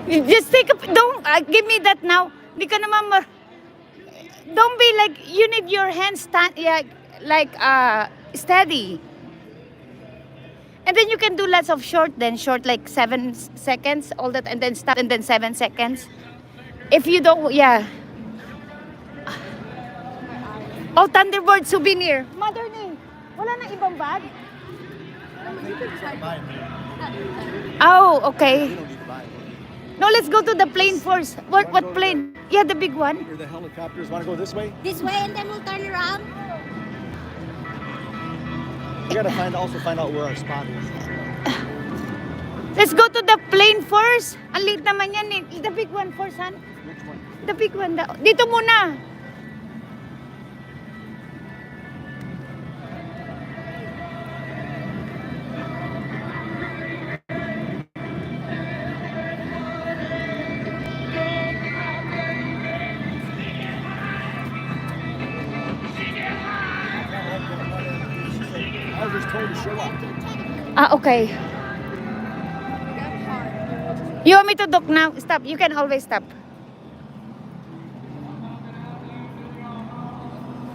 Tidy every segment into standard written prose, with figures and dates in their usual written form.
You just take a, don't, give me that now. Di ka naman don't be like, you need your hands stand, yeah, like, steady. And then you can do lots of short, then short like 7 seconds, all that, and then stop, and then 7 seconds. If you don't, yeah. Oh, Thunderbird souvenir. Mother ni, wala nang ibang bag? Oh, okay. No, let's go to the plane first. What plane? Yeah, the big one. Or the helicopters. Want to go this way? This way, and then we'll turn around. We gotta also find out where our spot is. Let's go to the plane first. Ang late naman yan eh. The big one first, han? Which one? The big one. Dito muna. I was just told to show up. Ah, okay. You want me to dock now? Stop. You can always stop.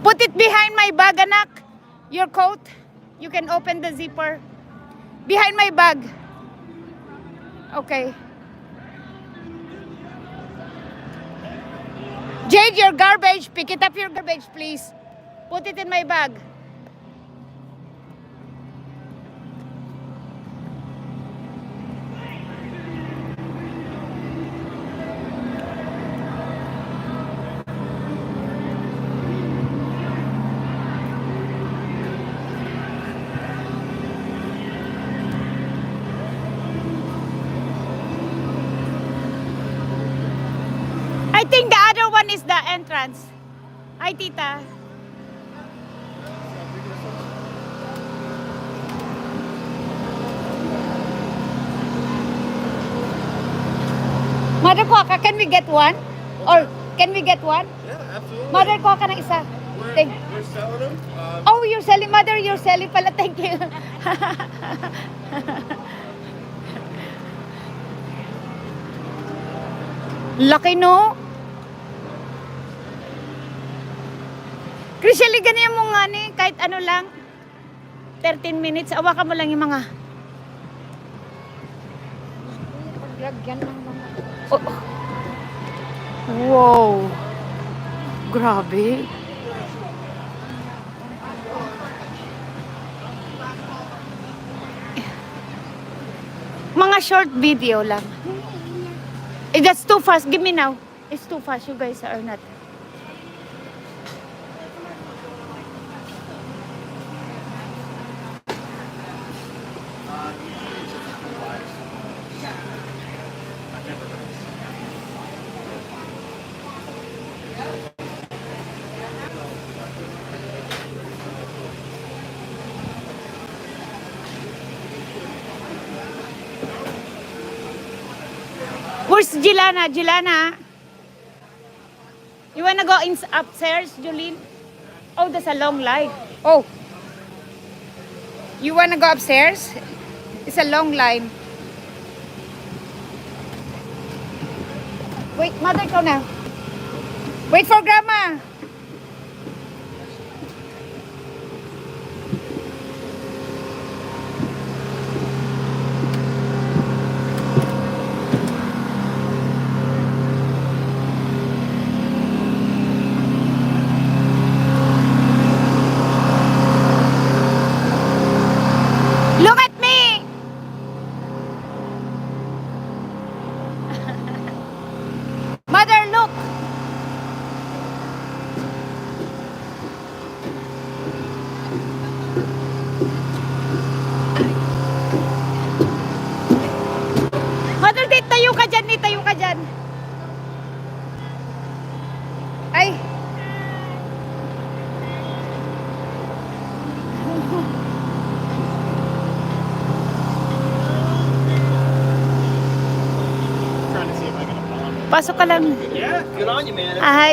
Put it behind my bag, anak. Your coat. You can open the zipper. Behind my bag. Okay. Jade, your garbage. Pick it up, your garbage, please. Put it in my bag. I think the other one is the entrance. Ay, tita. Mother Kwaka, can we get one? Or can we get one? Yeah, absolutely. Mother Kwaka ng isa. Thank We're selling them. Oh, you're selling, mother, you're selling pala. Thank you. Laki, no? Chriselle, ganyan mo nga ni, kahit ano lang. 13 minutes, awakan mo lang yung mga... Paglagyan ng mga... Oh. Wow. Grabe. Mga short video lang. That's too fast. Give me now. It's too fast. You guys are not. Where's Jilana? Jilana? You wanna go upstairs, Jolene? Oh, there's a long line. Oh. You wanna go upstairs? It's a long line. Wait, mother, go now. Wait for grandma. Look at me! Mother, look! Mother, tayo ka dyan, tayo ka dyan. Ay! Trying to see if I can follow. Pasok ka lang. Yeah, good on you, man. Ay.